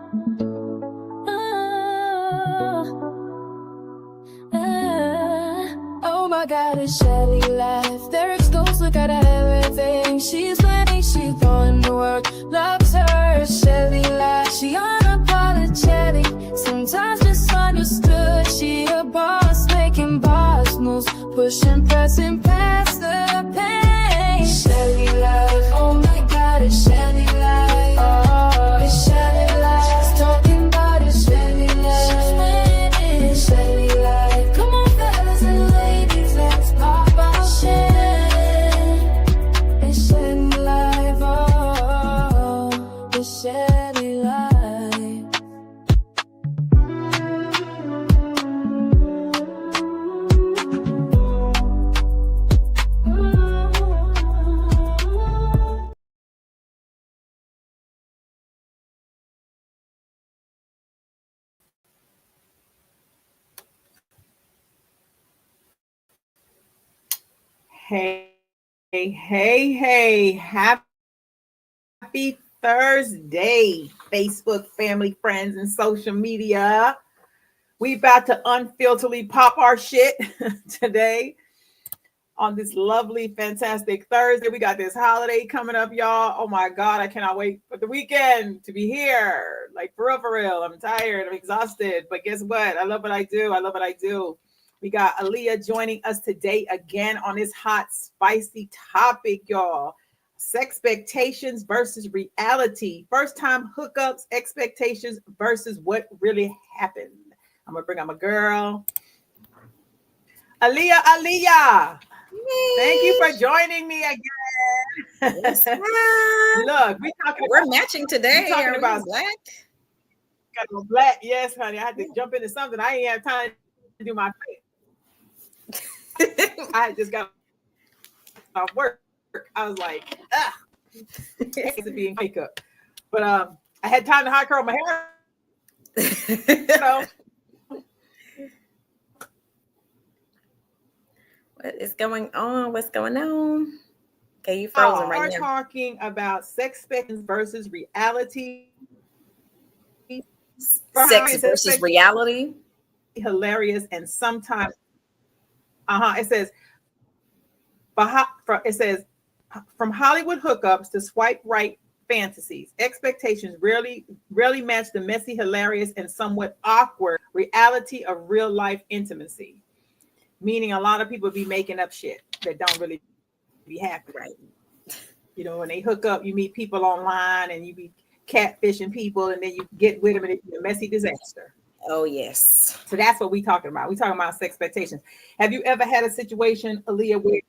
Oh my God, it's Shelly life. Their excuses look at everything. She's planning, she's going to work. Loves her, Shelly life. She unapologetic, sometimes misunderstood. She a boss, making boss moves, pushing, pressing past the pain. Shelly life, oh my God, it's Shelly life. Oh, it's Shelly life. She's talking about it, Shelly life. She's winning, Shelly life. Come on, fellas and ladies, let's pop our shit. It's Shelly life, oh, it's Shelly life. Hey, happy Thursday, Facebook family, friends, and social media. We about to unfilteredly pop our shit today on this lovely, fantastic Thursday. We got this holiday coming up, y'all. Oh my God, I cannot wait for the weekend to be here. Like, for real. I'm tired, I'm exhausted, but guess what? I love what I do. We got Aaliyah joining us today again on this hot, spicy topic, y'all. Sexpectations versus reality. First time hookups, expectations versus what really happened. I'm going to bring up my girl. Aaliyah. Thank you for joining me again. Yes, Look, we're matching today. We're talking about black. Got no black. Yes, honey. I had to jump into something. I ain't have time to do my face. I just got off work. I was like, it's being makeup. But I had time to hot curl my hair. So. What is going on? What's going on? Okay, you frozen right now. We're talking about expectations versus reality. Sex versus reality. Hilarious and sometimes it says from Hollywood hookups to swipe right fantasies, expectations rarely match the messy, hilarious, and somewhat awkward reality of real life intimacy. Meaning a lot of people be making up shit that don't really be happening. Right. You know, when they hook up, you meet people online and you be catfishing people, and then you get with them and it's a messy disaster. Oh, yes. So that's what we're talking about. We're talking about sexpectations. Have you ever had a situation, Aaliyah, where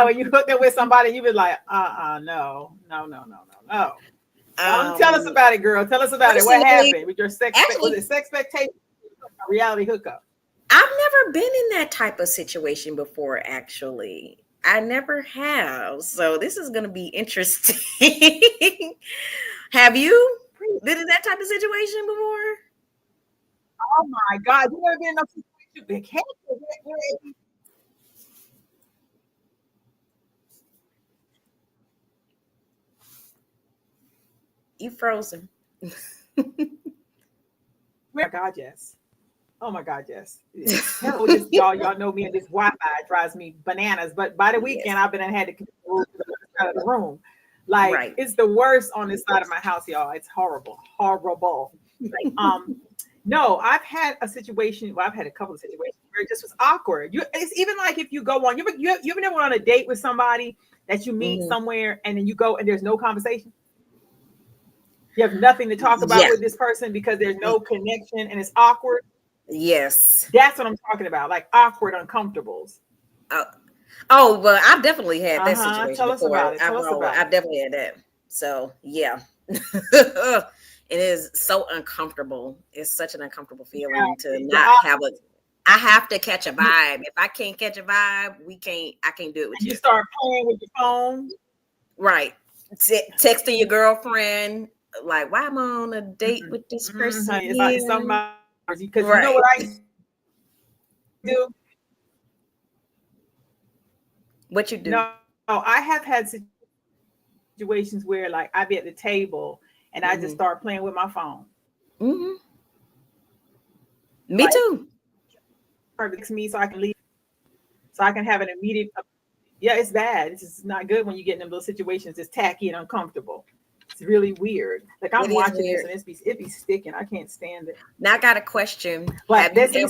when you hooked up with somebody and you be like, no. Tell us about it, girl. Tell us about it. What happened with your sex? Was it sexpectations or a reality hookup? I've never been in that type of situation before, actually. I never have. So this is going to be interesting. Have you been in that type of situation before? Oh my God. You never been in a situation big head. You frozen. Oh my God, yes. Oh my God, yes. Y'all know me, and this Wi-Fi drives me bananas. But by the weekend, I've been and had to get out of the room. Like, It's the worst on this side of my house, y'all. It's horrible. Like, no, I've had a situation. Well, I've had a couple of situations where it just was awkward. It's even like if you go on, you ever never went on a date with somebody that you meet somewhere, and then you go and there's no conversation. You have nothing to talk about with this person because there's no connection and it's awkward. Yes. That's what I'm talking about. Like awkward uncomfortables. Oh, well, I've definitely had that situation. Tell us about it. I've definitely had that. So, yeah. It is so uncomfortable. It's such an uncomfortable feeling to not have I have to catch a vibe. If I can't catch a vibe, I can't do it with you. You start playing with your phone. Right. Texting your girlfriend. Like, why am I on a date with this person? It's like somebody, because you know what I do? What you do? No, I have had situations where, like, I be at the table and I just start playing with my phone. Me too. Text me so I can leave, so I can have an immediate. Yeah, it's bad. It's just not good when you get in those situations. It's tacky and uncomfortable. It's really weird. Like I'm watching this and it be sticking. I can't stand it. Now I got a question. But let's see.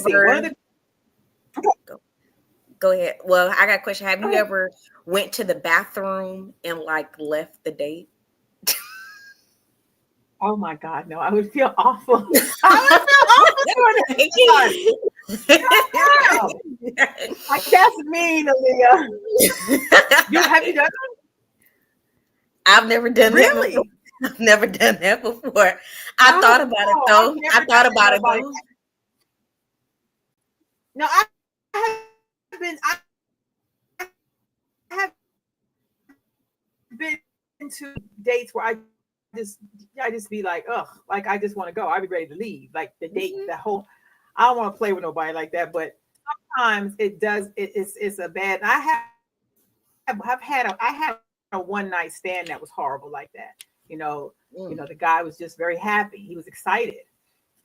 Go ahead. Well, I got a question. Have you ever went to the bathroom and like left the date? Oh my God, no! I would feel awful. I would feel awful. That's mean, Aaliyah. Have you done that? I've never done that before. I've never done that before. I thought about it though. I thought about it though. No, I have been to dates where I just be like, ugh, like I just want to go. I'd be ready to leave. Like the date, the whole. I don't want to play with nobody like that, but sometimes it does. It's a bad. I had a one night stand that was horrible like that. You know, the guy was just very happy. He was excited,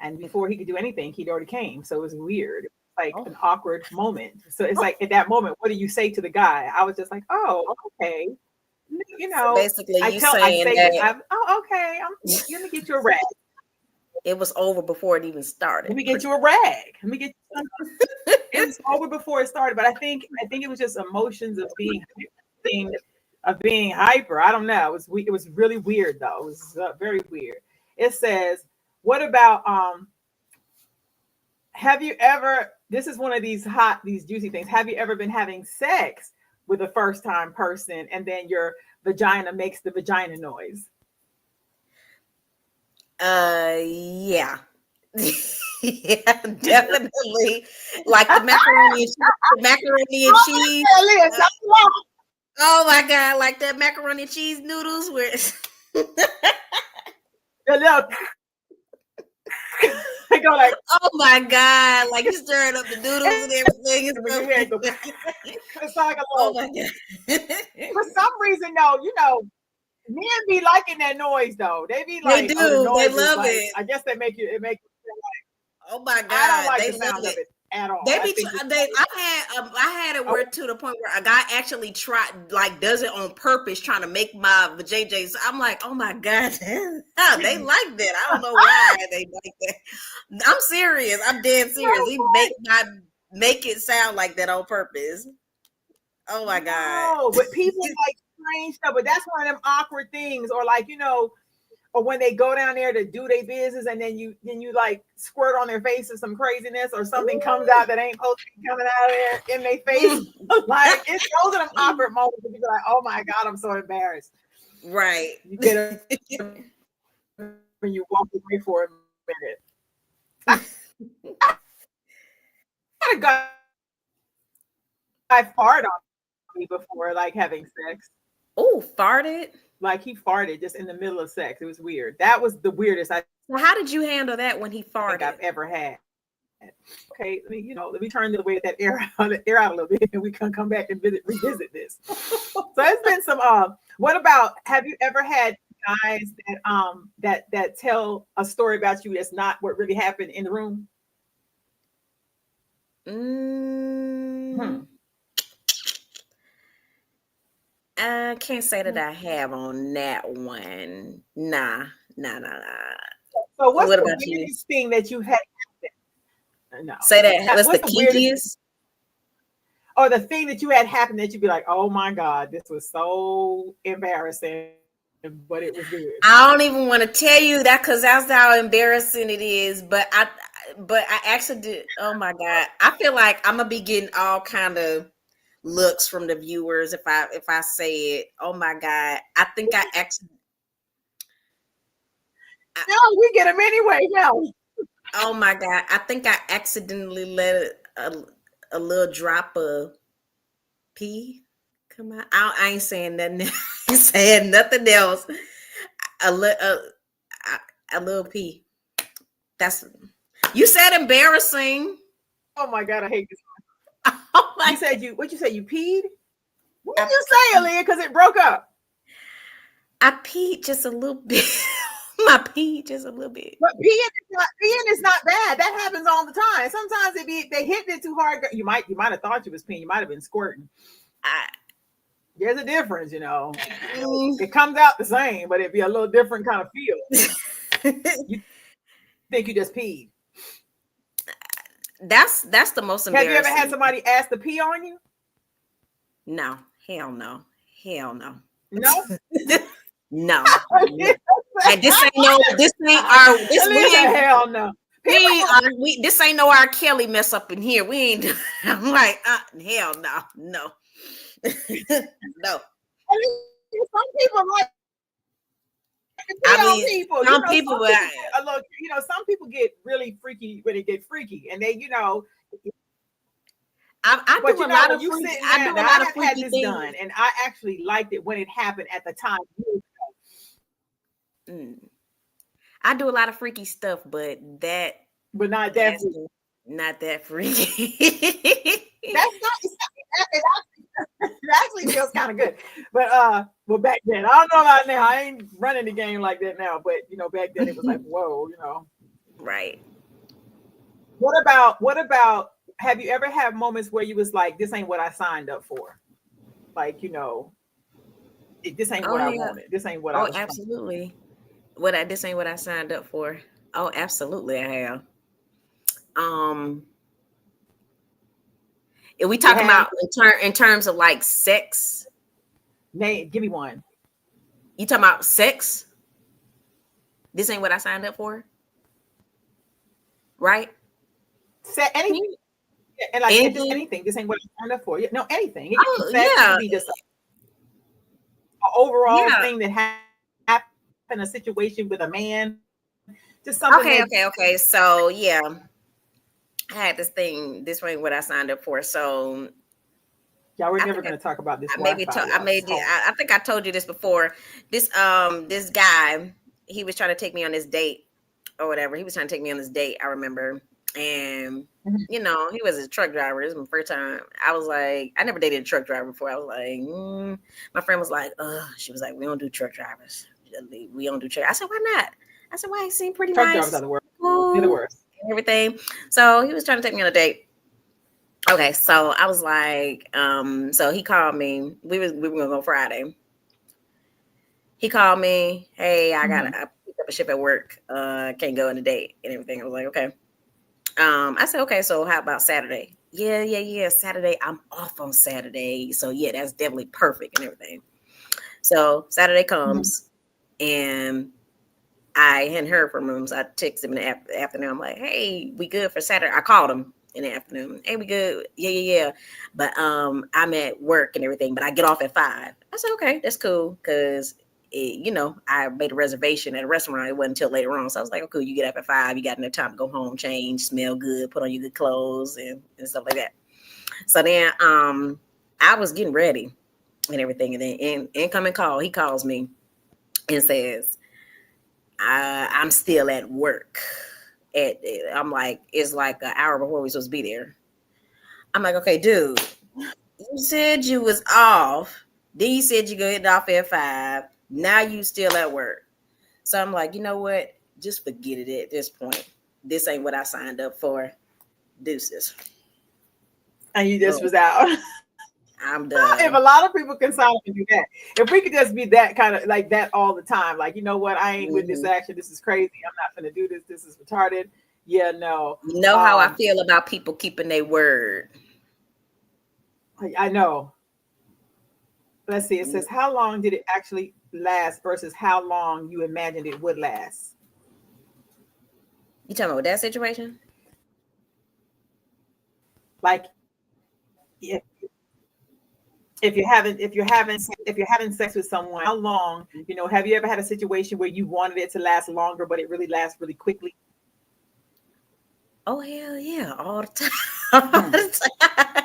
and before he could do anything, he'd already came. So it was weird. Like an awkward moment. So it's like at that moment, what do you say to the guy? I was just like, oh, okay. You know, so basically, okay. Let me get you a rag. It was over before it even started. Let me get you a rag. Let me get you it was over before it started, but I think it was just emotions of being hyper. I don't know. It was really weird though. It was very weird. It says, what about have you ever, this is one of these juicy things. Have you ever been having sex with a first time person and then your vagina makes the vagina noise? Yeah. Yeah, definitely. Like the macaroni and cheese. Oh my God, like that macaroni and cheese noodles where I go like, oh my God, like you stirring up the noodles and everything. It's like oh my God. For some reason, though, men be liking that noise though. They be like, they do. They love like, it. I guess it makes you feel like, oh my God, I don't like they the sound of it at all. I had it where to the point where a guy actually does it on purpose, trying to make my vajayjays. I'm like, oh my God, they like that. I don't know why they like that. I'm serious. I'm dead serious. We make it sound like that on purpose. Oh my God. No, but people like strange stuff. But that's one of them awkward things, or like or when they go down there to do their business and then you like squirt on their face or some craziness or something comes out that ain't supposed to be coming out of there in their face. Like it's those are them awkward moments when you're like, oh my God, I'm so embarrassed. Right. You get when you walk away for a minute. I got farted on me before, like having sex. Oh, farted? Like he farted just in the middle of sex. It was weird. That was the weirdest. Well, how did you handle that when he farted? I've ever had. Okay, let me turn the way that air out a little bit, and we can come back and revisit this. So it's been some. What about? Have you ever had guys that tell a story about you that's not what really happened in the room? I can't say that I have on that one. Nah. So what's the weirdest thing that you had? No. Say that. What's the kinkiest? Or the thing that you had happen that you'd be like, oh my God, this was so embarrassing, but it was good. I don't even want to tell you that because that's how embarrassing it is. But I actually did. Oh my God. I feel like I'm gonna be getting all kind of looks from the viewers if I say it. Oh my God. I think I actually. No, we get them anyway. No. Oh my God. I think I accidentally let a little drop of pee come out. I ain't saying nothing. I ain't saying nothing else. A little pee. That's, you said embarrassing. Oh my God, I hate this. Oh my, what'd you say? You peed? What did you say, Aaliyah? Because it broke up. I peed just a little bit. My pee just a little bit. But peeing is not bad. That happens all the time. Sometimes they hit it too hard. You might have thought you was peeing. You might have been squirting. There's a difference, It comes out the same, but it'd be a little different kind of feel. You think you just peed. That's the most embarrassing. Have you ever had somebody ask to pee on you? No, hell no. Hell no. No? No. And this ain't hell no. This ain't no R. Kelly mess up in here. We ain't. I'm like, hell no, no. No. Some people like. Some people get really freaky when they get freaky, and they, I do a lot of freaky. I do a lot of freaky things done, and I actually liked it when it happened at the time. I do a lot of freaky stuff, but not that freaky. Not that freaky. It actually feels kind of good. But back then, I don't know about now. I ain't running the game like that now. But back then it was like, whoa, Right. What about have you ever had moments where you was like, this ain't what I signed up for? Like, this ain't what I wanted. This ain't what I was absolutely. This ain't what I signed up for. Oh, absolutely, I have. If we talking about in terms of like sex, Nate, give me one. You talking about sex? This ain't what I signed up for, right? Anything, and like anything. Just anything. This ain't what I signed up for. No, anything. It can be just an overall thing that happened in a situation with a man. Just something. Okay. So yeah. I had this thing. This ain't what I signed up for. So, we're never going to talk about this. I think I told you this before. This guy, he was trying to take me on this date or whatever. He was trying to take me on this date. I remember, and he was a truck driver. This was my first time. I was like, I never dated a truck driver before. I was like, my friend was like, she was like, we don't do truck drivers. We don't do truck. I said, why not? I said, why? He seemed pretty nice. Truck drivers are the worst. They're the worst. Everything. So he was trying to take me on a date. Okay, so I was like, so he called me. We were gonna go Friday. He called me, hey, I picked up a shift at work. Can't go on a date and everything. I was like, okay. I said, okay, so how about Saturday? Yeah. Saturday, I'm off on Saturday. So yeah, that's definitely perfect and everything. So Saturday comes and I hadn't heard from him, so I texted him in the afternoon. I'm like, hey, we good for Saturday? I called him in the afternoon. Hey, we good? Yeah. But I'm at work and everything, but I get off at 5. I said, okay, that's cool. Because, I made a reservation at a restaurant. It wasn't until later on. So I was like, oh, cool, you get up at 5. You got enough time to go home, change, smell good, put on your good clothes and stuff like that. So then I was getting ready and everything. And then incoming call, he calls me and says, I'm still at work. I'm like, it's like an hour before we're supposed to be there. I'm like, okay, dude, you said you was off. Then you said you go get off at 5. Now you still at work. So I'm like, you know what? Just forget it at this point. This ain't what I signed up for. Deuces. And you just was out. I'm done. If a lot of people can sign up and do that, if we could just be that kind of like that all the time, like, you know what, I ain't with this action. This is crazy. I'm not going to do this. This is retarded. Yeah, no. You know how I feel about people keeping their word. I know. Let's see. It says, how long did it actually last versus how long you imagined it would last? You talking about that situation? Like, if you're having sex with someone, how long, have you ever had a situation where you wanted it to last longer, but it really lasts really quickly? Oh, hell yeah. All the time. All the time.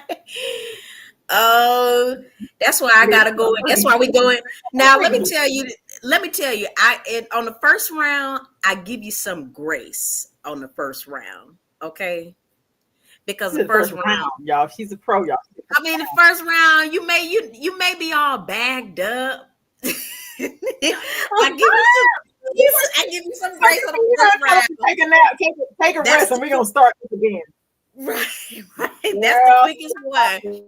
Oh, that's why I gotta go. That's why we going. Now, let me tell you, on the first round, I give you some grace on the first round. Okay. Because the first round, y'all, she's a pro, y'all. I mean, the first round, you may be all bagged up. I give you I give you some grace on the first round. Take a nap, take a rest, and we're gonna start this again. Right. That's the quickest one.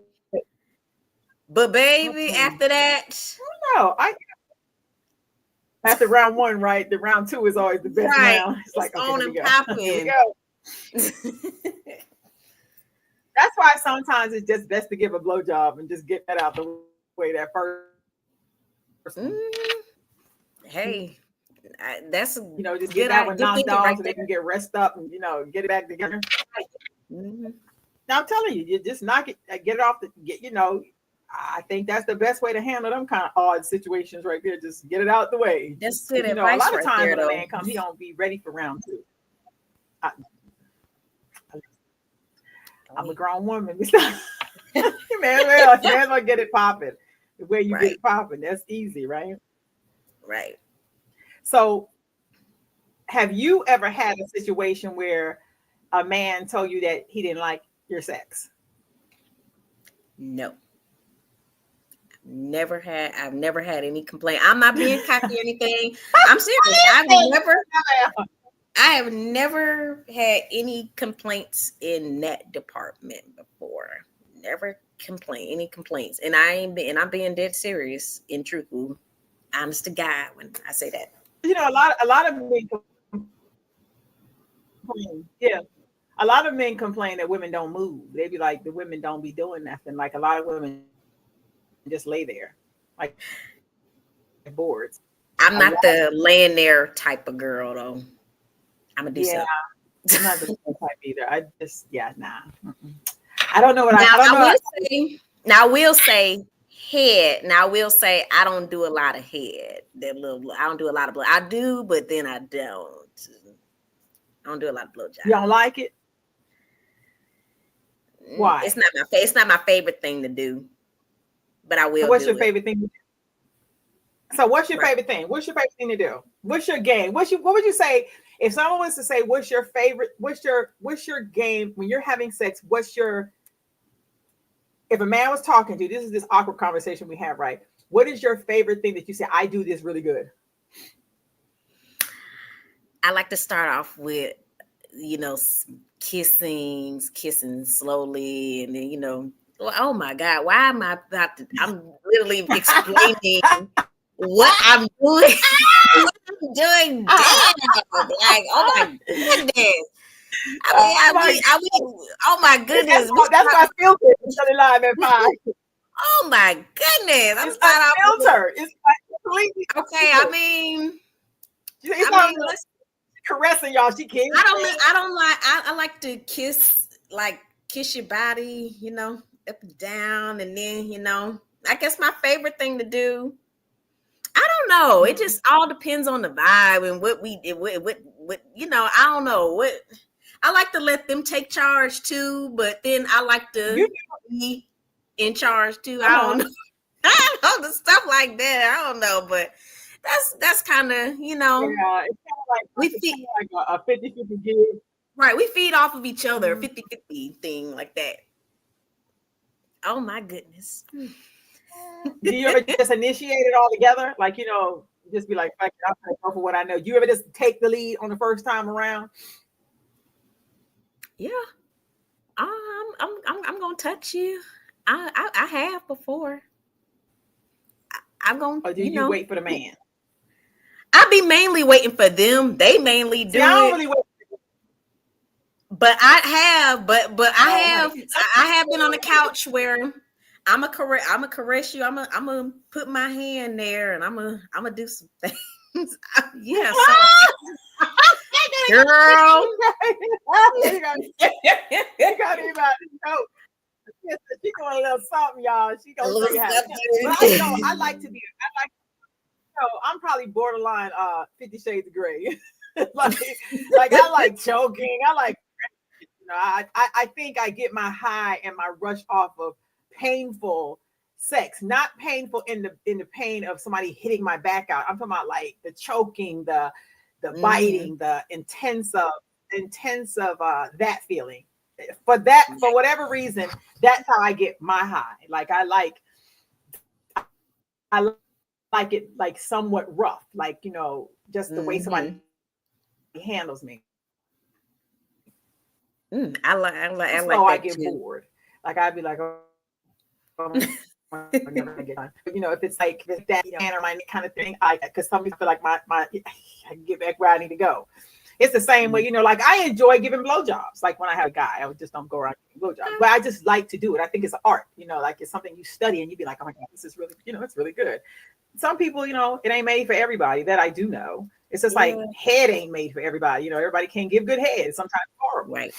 But baby, after that, no, after round one, right? The round two is always the best round. It's like on and popping. Here we go. That's why sometimes it's just best to give a blowjob and just get that out the way that first. Hey, that's just get that one knocked off so they can get rest up and get it back together. Now I'm telling you, you just knock it, get it off I think that's the best way to handle them kind of odd situations right there. Just get it out the way. That's good advice. A lot of times when a man comes, he don't be ready for round two. I'm a grown woman. Man, well get it popping. The way you get it popping, that's easy, right? Right. So, have you ever had a situation where a man told you that he didn't like your sex? No. I've never had any complaint. I'm not being cocky or anything. I'm serious. I have never had any complaints in that department before. Never any complaints. And I'm being dead serious and truthful, honest to God when I say that. A lot of men complain. Yeah. A lot of men complain that women don't move. They be like, the women don't be doing nothing. Like a lot of women just lay there like boards. I'm not the laying there type of girl though. I'm a decent. Yeah, I'm not the type either. I just nah. I don't know what I will say head. Now I will say I don't do a lot of head. I don't do a lot of blow. I do, but then I don't. I don't do a lot of blowjobs. You don't like it? Why? It's not my favorite thing to do. But I will. So what's your favorite thing to do? So what's your favorite thing? What's your favorite thing to do? What's your game? What would you say if someone was to say what's your favorite? What's your game when you're having sex? If a man was talking to you, this is this awkward conversation we have, right? What is your favorite thing that you say? I do this really good. I like to start off with, kissing slowly, and then well, oh my God, why am I about to? I'm literally explaining what I'm doing. What I'm doing. Like, oh my goodness. Oh my goodness. That's my filter. It's live at 5. Oh my goodness. It's a filter. It's completely okay. I mean, caressing y'all. She can't. I like to kiss your body, up and down, and then I guess my favorite thing to do, I don't know, it just all depends on the vibe and what I don't know what. I like to let them take charge too, but then I like to be in charge too. I don't know. I don't know the stuff like that. I don't know, but that's kind of yeah, it's kind of like we feed like a 50-50 give. Right, we feed off of each other, 50-50 thing like that. Oh my goodness. Do you ever just initiate it all together? Like, just be like, fuck it, I'm gonna go for what I know. Do you ever just take the lead on the first time around? Yeah. I'm gonna touch you. I have before. I'm gonna. Or do you wait for the man? I be mainly waiting for them. They mainly do. I don't really wait. But I have been on the couch where I'm a caress you. I'm a put my hand there and I'm a do some things. Yeah. So, girl. You got anybody know. She going a little something, y'all. She gonna say I like to be. I'm probably borderline 50 Shades of Grey. like I like choking. I like. I think I get my high and my rush off of painful sex, not painful in the pain of somebody hitting my back out. I'm talking about like the choking, the biting, the intense of that feeling. For whatever reason, that's how I get my high. Like I like like it like somewhat rough, like just the way somebody Mm-hmm. handles me. I Slow, like I that get too. bored. Like I'd be like, oh, I'm never gonna get done. If it's like this, that, hand or my kind of thing, I because some people feel like my I can get back where I need to go. It's the same way, like I enjoy giving blowjobs. Like when I have a guy, I just don't go around giving blowjobs, but I just like to do it. I think it's an art, like it's something you study and you be like, oh my God, this is really, it's really good. Some people, it ain't made for everybody. That I do know. It's just like Yeah. head ain't made for everybody. Everybody can't give good head. Sometimes it's horrible. Right.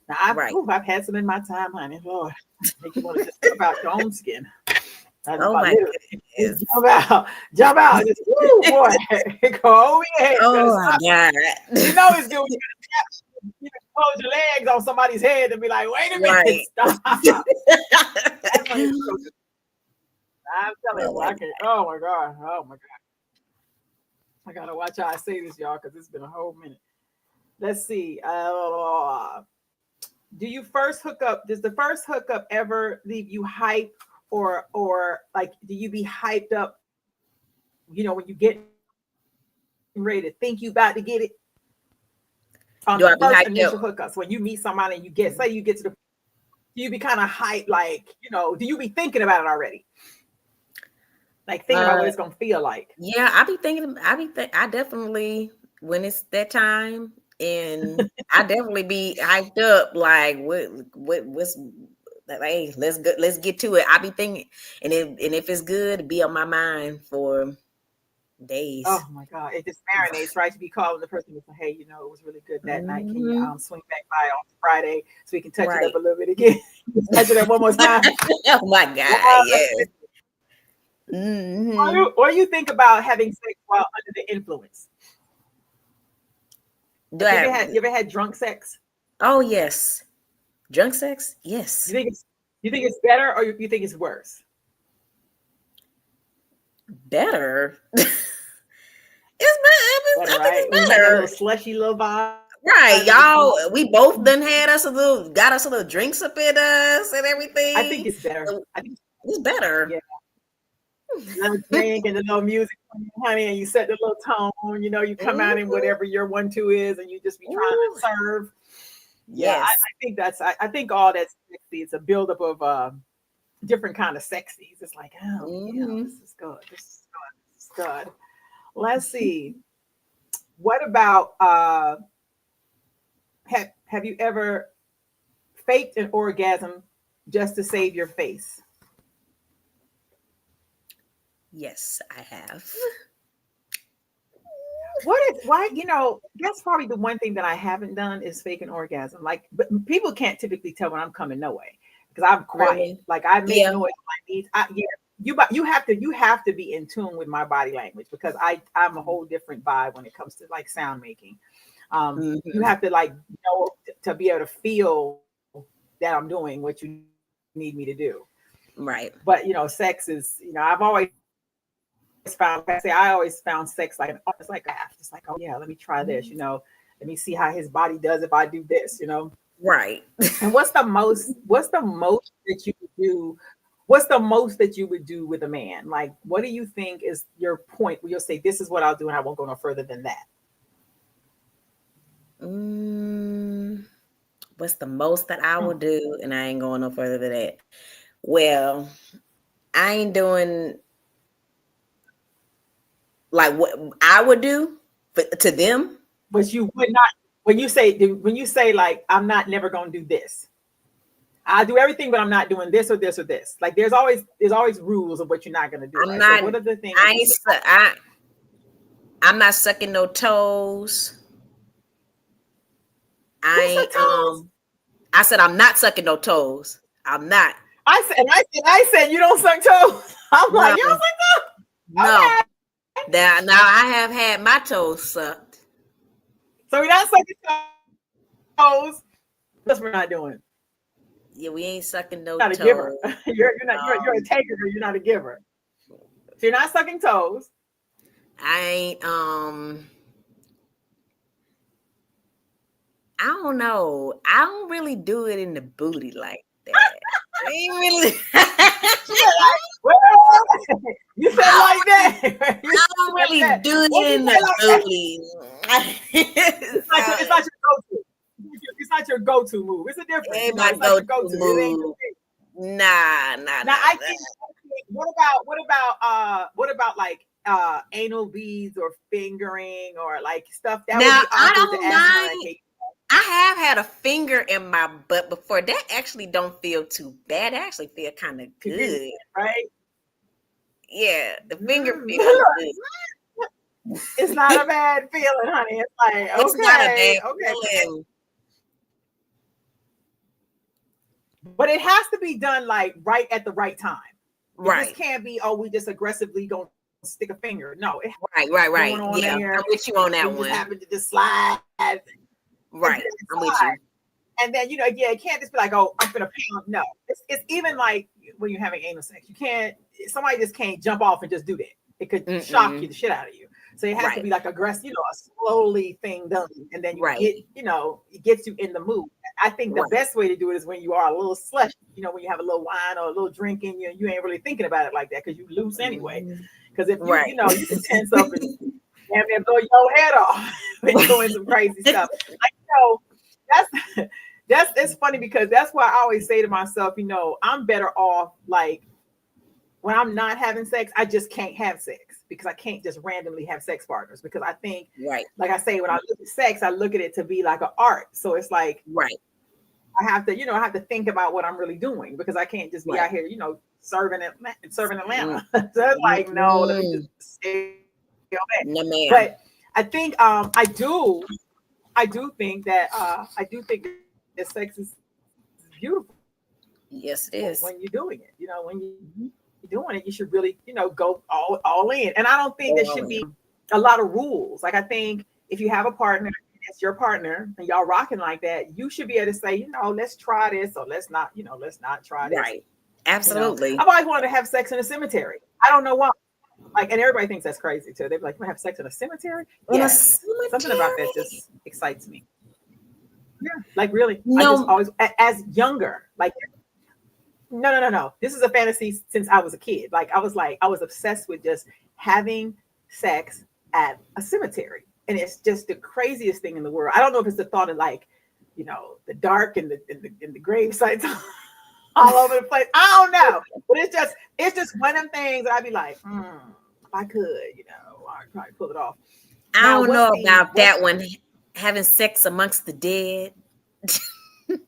Now Right. I've had some in my time, honey. Lord, make you want to just jump out your own skin. I just Oh about my literally goodness. jump out, just woo, boy, go over your head. Oh my God. It's good when you tap, close your legs on somebody's head and be like, wait a minute, Right. stop. That's when it's so good. I'm telling Oh you, my I can't. Oh my God. Oh my God. I gotta watch how I say this, y'all, because it's been a whole minute. Let's see. Do you first hook up? Does the first hookup ever leave you hype, or like do you be hyped up? When you get ready to think you about to get it on Do I the be first hyped up? initial hookups. When you meet somebody and you get to the, do you be kind of hyped? Like do you be thinking about it already? Like thinking about what it's gonna feel like. Yeah, I be thinking. I definitely when it's that time, and I definitely be hyped up. Like what's like? Hey, let's get to it. I be thinking, and if it's good, it be on my mind for Oh days. my God, it just marinates, right? To be calling the person and say, hey, it was really good that night. Can you Hmm. swing back by on Friday so we can touch it up Right. a little bit again? Touch it up one more time. Oh my God. Yes. Hmm. Or you think about having sex while under the influence. Do Like I? you ever had drunk sex? Oh yes. Drunk sex? Yes. You think it's better or you think it's worse? Better. Better, I think right? When it's you got that little better. slushy little vibe Right, and it's y'all. We both done had us got us a little drinks up in us and I think everything. it's better. So I think it's better. yeah. Little drink and the little music, honey, and you set the little tone. You come out in Mhm. whatever your 1-2 is, and you just be trying Ooh, to serve. Yeah, I yes. think that's. I think all that's sexy. It's a buildup of different kind of sexies. It's like, oh yeah, Hmm. this is good. This is good. This is good. Let's see. What about have you ever faked an orgasm just to save your face? Yes, I have. Why, that's probably the one thing that I haven't done is fake an orgasm. Like, but people can't typically tell when I'm coming no way because I'm quiet. Really? Like I make Yeah. noise when I need. Yeah, you have to be in tune with my body language because I'm a whole different vibe when it comes to like sound making. You Hmm. have to like know to be able to feel that I'm doing what you need me to do. Right. But sex is, I've always I always found sex like an art. It's like a half. It's like, oh yeah, let me try this. Let me see how his body does if I do this. Right. And what's the most? What's the most that you would do? What's the most that you would do with a man? Like, what do you think is your point where you'll say, this is what I'll do, and I won't go no further than that? Mm, what's the most that I Hmm. will do? And I ain't going no further than that. Well, I ain't doing like what I would do to them. But you would not when you say like I'm not never gonna do this. I do everything, but I'm not doing this or this or this. Like there's always rules of what you're not gonna do, I'm right? So not. what are the things I that you ain't. say? I'm not sucking no toes. I Who ain't. suck toes? I said I'm not sucking no toes. I'm not. I said you don't suck toes. I'm like, No. you don't suck toes? No. Okay. Now I have had my toes sucked. So we're not sucking toes. That's what we're not doing. Yeah, we ain't sucking no Not a giver. toes. You're a taker, you're not a giver. So you're not sucking toes. I ain't. I don't know. I don't really do it in the booty like that. ain't really. Well, you said like that. I don't really do it in the booty. It's not your go-to. It's not your go-to move. It's a difference. Ain't my go-to move. Nah. Now I think. What about like anal beads or fingering or like stuff that now, would be awkward to ask mind. I have had a finger in my butt before. That actually don't feel too bad. I actually feel kind of good. Right? Yeah, the finger feels good. It's not a bad feeling, honey. It's like, okay, it's not a bad feeling. But it has to be done like right at the right time. Right. This can't be, we just aggressively gonna stick a finger. No. Right. Yeah, I'm with you on that one. Just happen to just slide. Right. I'm with you. And then, it can't just be like, oh, I'm gonna pound. No. It's even like when you're having anal sex. Somebody just can't jump off and just do that. It could shock you the shit out of you. So it has to be like aggressive, a slowly thing done. And then it gets you in the mood. I think the best way to do it is when you are a little slush, when you have a little wine or a little drink in you, you ain't really thinking about it like that because you loose anyway. Because if you can tense up and blow your head off and doing some crazy stuff. It's funny because that's why I always say to myself, I'm better off like when I'm not having sex, I just can't have sex because I can't just randomly have sex partners because I think, like I say, when I look at sex, I look at it to be like an art. So it's like, I have to think about what I'm really doing because I can't just be out here, serving Atlanta. So it's like, no, let me just stay on that. No, ma'am. But I think I do think that sex is beautiful. Yes, it is. When you're doing it, when you're doing it, you should really, go all in. And I don't think there should be a lot of rules. Like I think if you have a partner, it's your partner, and y'all rocking like that, you should be able to say, let's try this, or let's not try this. Right. Absolutely. I've always wanted to have sex in a cemetery. I don't know why. Like, and everybody thinks that's crazy too. They're like, you want to have sex in a cemetery? Something about that just excites me. Yeah, like really. No. I just always, as younger, like, no. This is a fantasy since I was a kid. Like, I was obsessed with just having sex at a cemetery. And it's just the craziest thing in the world. I don't know if it's the thought of like, the dark and the grave sites all over the place. I don't know. But it's just one of them things that I'd be like, if I could, I'd probably pull it off. I don't know about that one. Having sex amongst the dead. I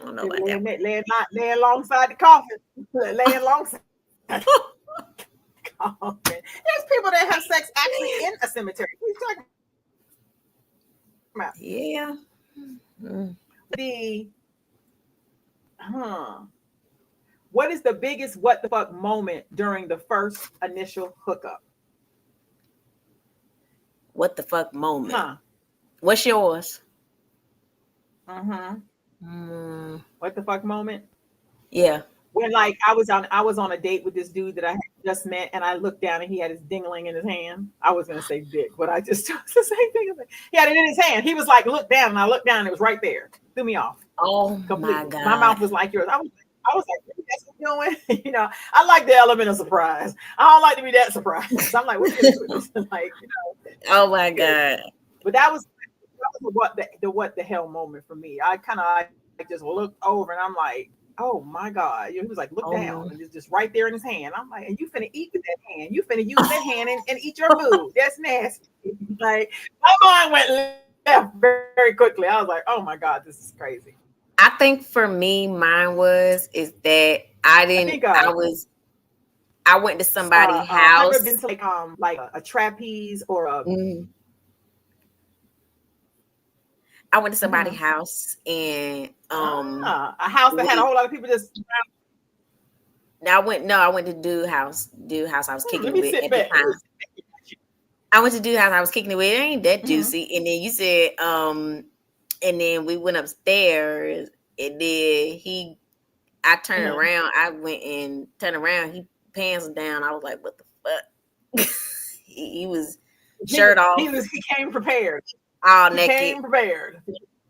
don't know about that. Laying alongside the coffin. Laying alongside the coffin. There's people that have sex actually in a cemetery. What are you talking about? Yeah. What is the biggest what the fuck moment during the first initial hookup? What the fuck moment? What's yours? What the fuck moment? Yeah. When like I was on a date with this dude that I had just met, and I looked down and he had his dingling in his hand. I was gonna say dick, but I just chose the same thing. He had it in his hand. He was like, look down, and I looked down, and it was right there. Threw me off. Oh completely. My God. My mouth was like yours. I was like, that's what you're doing. I like the element of surprise. I don't like to be that surprised. So I'm like, what are you doing? Like, Oh my God. But that was what the hell moment for me. I kind of like just looked over and I'm like, oh my God. He was like, look down. And it's just right there in his hand. I'm like, and you finna eat with that hand. You finna use that hand and eat your food. That's nasty. Like, my mind went left very, very quickly. I was like, oh my God, this is crazy. I think for me, mine is that I went to somebody's house. I've been to like a trapeze or a. I went to somebody's house and a house that had a whole lot of people just. I went to Dude house. I was kicking it with at the time. I went to Dude house. I was kicking it with. It ain't that juicy. And then you said, and then we went upstairs, and then I turned around. I went and turned around. He pants down. I was like, what the fuck? he was shirt off. He came prepared. All naked. Came prepared.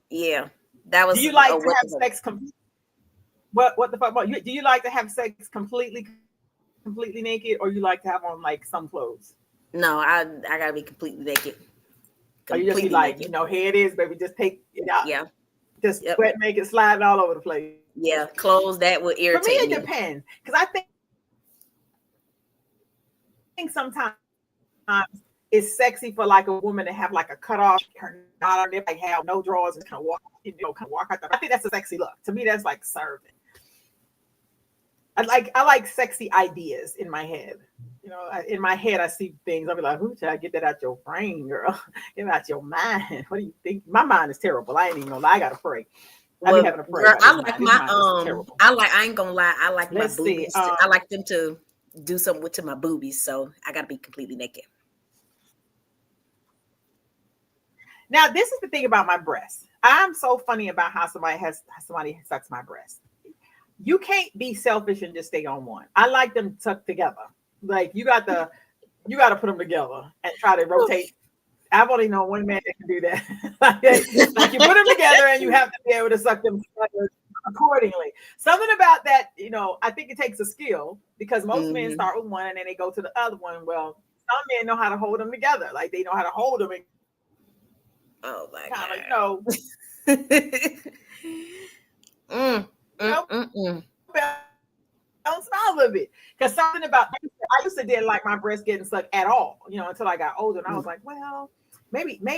Yeah, that was. Do you like to have sex? What the fuck about you? Do you like to have sex completely naked, or you like to have on like some clothes? No, I gotta be completely naked. Or you just be like, naked. Here it is, baby. Just take it out. Yeah. Just wet, make it slide all over the place. Yeah, clothes that would irritate me. For me, it depends, because I think sometimes it's sexy for like a woman to have like a cut off her not on it, like have no drawers and kind of walk out there. I think that's a sexy look. To me, that's like serving. I like sexy ideas in my head. In my head, I see things. I'll be like, "Who should I get that out your brain, girl? Get it out your mind. What do you think?" My mind is terrible. I ain't even gonna lie. I gotta pray. I be having to pray. Girl, I like I ain't gonna lie. I like my boobies. I like them to do something to my boobies. So I gotta be completely naked. Now, this is the thing about my breasts. I'm so funny about how somebody sucks my breast. You can't be selfish and just stay on one. I like them tucked together. Like you got to put them together and try to rotate. I've only known one man that can do that. like you put them together and you have to be able to suck them together accordingly. Something about that, I think it takes a skill, because most men start with one and then they go to the other one. Well, some men know how to hold them together. Like they know how to hold them and oh my God. Bounce out a little bit, because something about I used to didn't like my breast getting sucked at all, until I got older, and I was like, well, maybe, my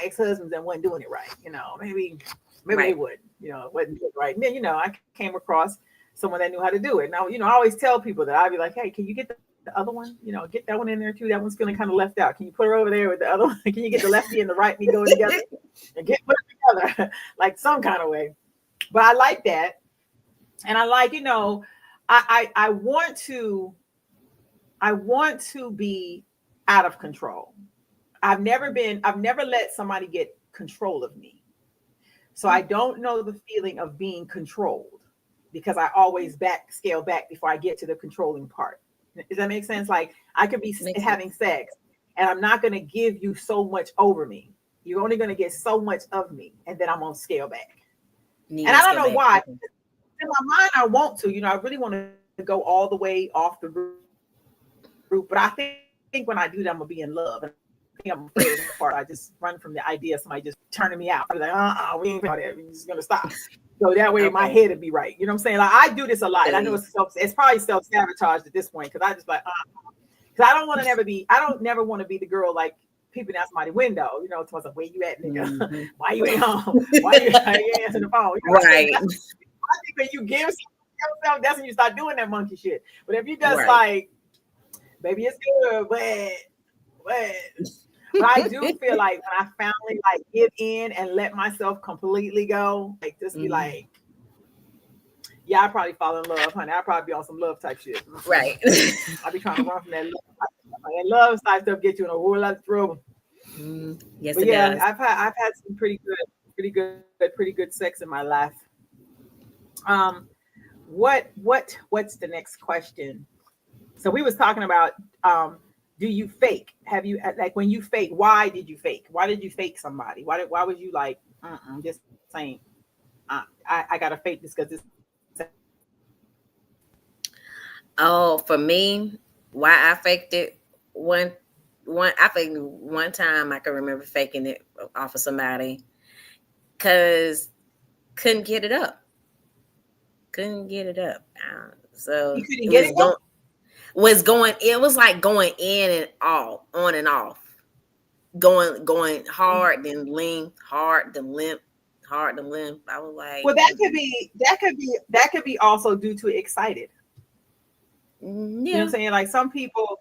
ex-husbands that wasn't doing it right, maybe right. They would, wasn't doing it right. And then, I came across someone that knew how to do it. Now, I always tell people that I'd be like, hey, can you get the other one? Get that one in there too. That one's feeling kind of left out. Can you put her over there with the other one? Can you get the lefty and the right me going together and put it together like some kind of way? But I like that. And I like, I want to be out of control. I've never let somebody get control of me. So I don't know the feeling of being controlled, because I always scale back before I get to the controlling part. Does that make sense? Like I could be having sex and I'm not going to give you so much over me. You're only going to get so much of me, and then I'm going to scale back. And I don't know why. In my mind, I want to, I really want to go all the way off the roof, but I think when I do that, I'm gonna be in love. And I think I'm afraid of the part. I just run from the idea of somebody just turning me out. I'm like, we ain't going there. We're just gonna stop. So that way, my head would be right. You know what I'm saying? Like I do this a lot. I know it's probably self-sabotage at this point, because I just like, because I don't never want to be the girl like peeping out somebody's window. To myself, where you at, nigga? Mm-hmm. Why you ain't home? Why you ain't answering the phone? Right. I think when you give yourself, that's when you start doing that monkey shit. But if you just like, baby, it's good, but I do feel like when I finally like give in and let myself completely go, like just be like, yeah, I probably fall in love, honey. I'll probably be on some love type shit. Right. I'll be trying to run from that love type stuff, get you in a whole lot of trouble. Yes, but it does. I've had some pretty good sex in my life. What's the next question? So we was talking about do you fake? Have you, like, when you fake, why did you fake? Why did you fake somebody? Why was you like just saying I gotta fake this because this? Oh, for me, why I faked it, one time I can remember faking it off of somebody because couldn't get it up. So you couldn't get it up? It was like going in and off, on and off, going hard, then lean, hard, then limp, hard, then limp. I was like, well, that could be also due to excited. Yeah. You know what I'm saying? Like some people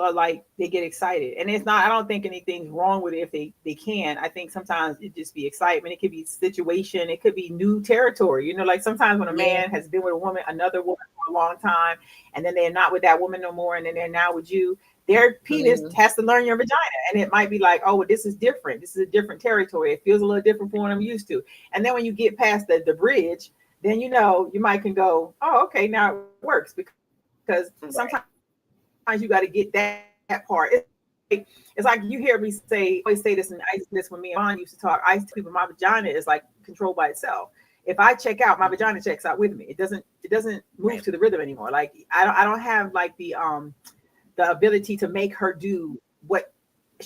are like, they get excited, and it's not, I don't think anything's wrong with it if they can. I think sometimes it just be excitement. It could be situation. It could be new territory. Like sometimes when a man has been with another woman for a long time, and then they're not with that woman no more, and then they're now with you, their penis has to learn your vagina. And it might be like, oh, well, this is different. This is a different territory. It feels a little different from what I'm used to. And then when you get past the bridge, then you might can go, oh, okay, now it works, because sometimes you got to get that part. It's like you hear me always say this, and I used to this when me and Ron used to talk. I used to tell people my vagina is like controlled by itself. if I check out, my vagina checks out with me. It doesn't move to the rhythm anymore. Like I don't have like the ability to make her do what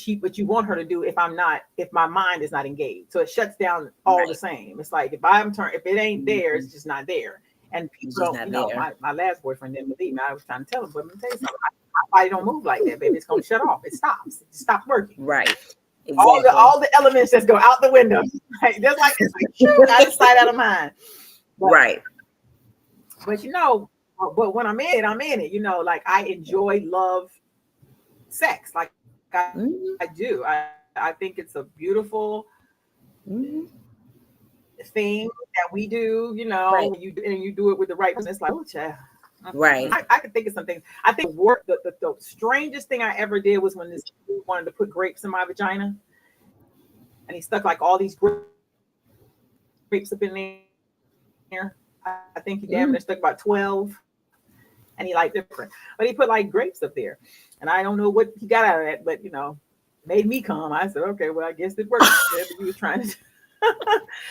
you want her to do if my mind is not engaged. So it shuts down all the same. It's like if it ain't there, it's just not there. And people don't, my last boyfriend didn't believe me. I was trying to tell him, but let me tell you something. My body don't move like that, baby. It's gonna shut off. It stops. It stops working. Right. Exactly. All the elements just go out the window. Like, it's like out of sight, out of mind. But, right. But but when I'm in it. Like I enjoy love sex. Like I do. I think it's a beautiful thing that we do, right. You do it with the right person. It's like, oh, child. Right. I could think of some things. I think the strangest thing I ever did was when this dude wanted to put grapes in my vagina, and he stuck like all these grapes up in there. I think he damn near stuck about 12, and he like different, but he put like grapes up there, and I don't know what he got out of that, but made me come. I said, okay, well, I guess it worked. Whatever he was trying to do.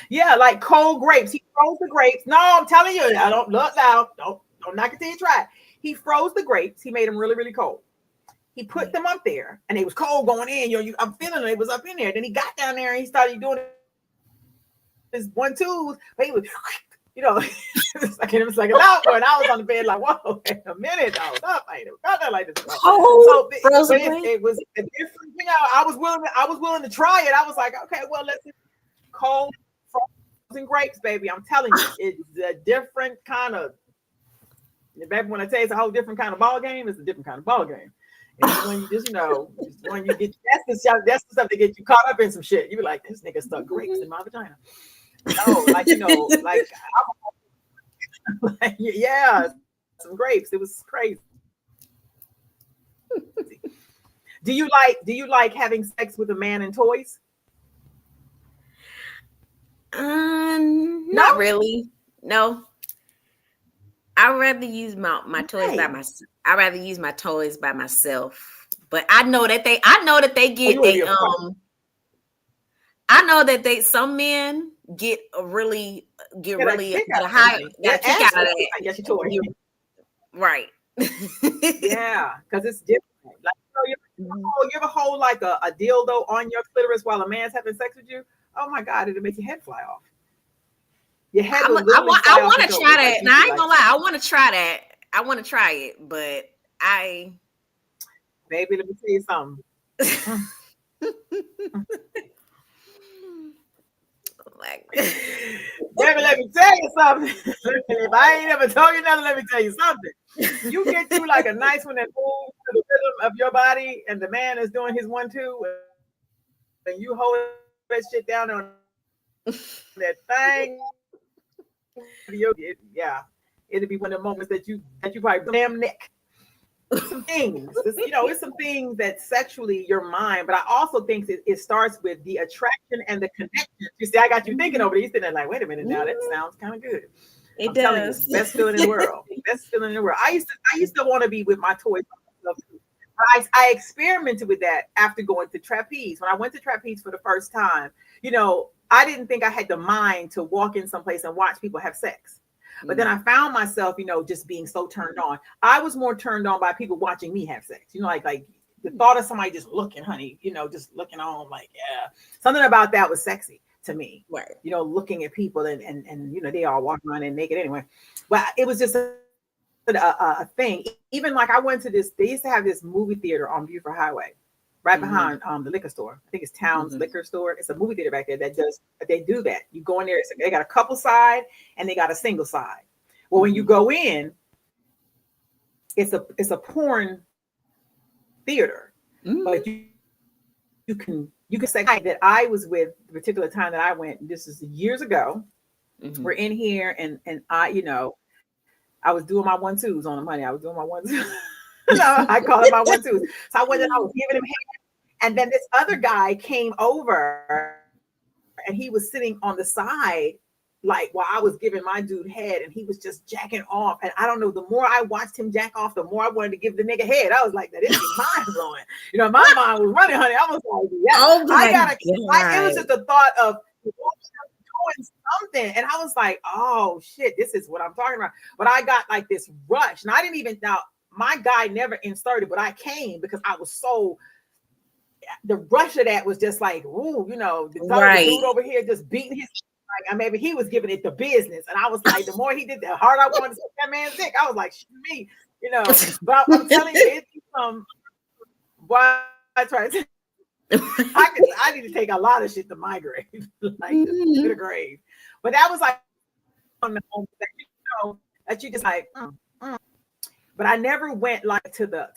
Yeah, like cold grapes. He froze the grapes. No, I'm telling you, I don't look now. Don't knock it till you try it. He froze the grapes. He made them really, really cold. He put them up there, and it was cold going in. I'm feeling it was up in there. Then he got down there and he started doing his 1-2s. But he was, it was like a loud one. I was on the bed like, whoa, wait a minute. I was up. I ain't never got that like this. So it was a different thing. I was willing to try it. I was like, okay, well, let's do cold frozen grapes, baby. I'm telling you, it's a different kind of. Baby, when I tell you it's a whole different kind of ball game, it's a different kind of ball game. And when you just when you get that's the stuff that gets you caught up in some shit. You be like, this nigga stuck grapes in my vagina. No, yeah, some grapes. It was crazy. Do you like having sex with a man and toys? Not really. No. I'd rather use my toys by myself. I'd rather use my toys by myself. But I know that they some men get really get a high got a kick out of that. I guess you toy. Right. Yeah, because it's different. Like you ever hold like a dildo on your clitoris while a man's having sex with you? Oh my God, it'll make your head fly off. Your head I want to try that. Now, I ain't gonna lie. I want to try that. I want to try it, but baby, let me tell you something. Baby, let me tell you something. If I ain't ever told you nothing, let me tell you something. You get through like a nice one that moves to the rhythm of your body, and the man is doing his 1-2, and you hold that shit down on that thing. Yeah, it'll be one of the moments that you probably damn neck. Some things, it's some things that sexually your mind, but I also think it starts with the attraction and the connection. You see, I got you thinking over there. You sitting there like, wait a minute, now that sounds kind of good. It does. Best feeling in the world. Best feeling in the world. I used to want to be with my toys. I experimented with that after going to trapeze. When I went to trapeze for the first time, I didn't think I had the mind to walk in someplace and watch people have sex. But then I found myself, just being so turned on. I was more turned on by people watching me have sex. Like the thought of somebody just looking, honey, just looking on, like, yeah. Something about that was sexy to me. Right. Looking at people and they all walk around and naked anyway. But it was just a thing. Even like I went to they used to have this movie theater on Buford Highway, right behind the liquor store. I think it's Town's Liquor Store. It's a movie theater back there they do that. You go in there, they got a couple side and they got a single side. Well, when you go in, it's a porn theater. But you can say that I was with the particular time that I went. This is years ago. We're in here and I was doing my 1-2s on the money. I was doing my 1-2s. I call it my 1-2s. So I went and I was giving him hand. And then this other guy came over and he was sitting on the side, like while I was giving my dude head, and he was just jacking off. And I don't know, the more I watched him jack off, the more I wanted to give the nigga head. I was like, that is mind blowing. My mind was running, honey. I was like, yeah, it was just the thought of doing something. And I was like, oh shit, this is what I'm talking about. But I got like this rush. And I didn't even now my guy never inserted, but I came because I was so the rush of that was just like, ooh, you know, the dude over here just beating his like, I maybe he was giving it the business. And I was like, the more he did, the harder I wanted to suck that man's dick. I was like, shit me, you know. But I'm telling you, it's why I try to I need to take a lot of shit to my grave, like to the grave. But that was like on the home that you know that you just like. But I never went like to the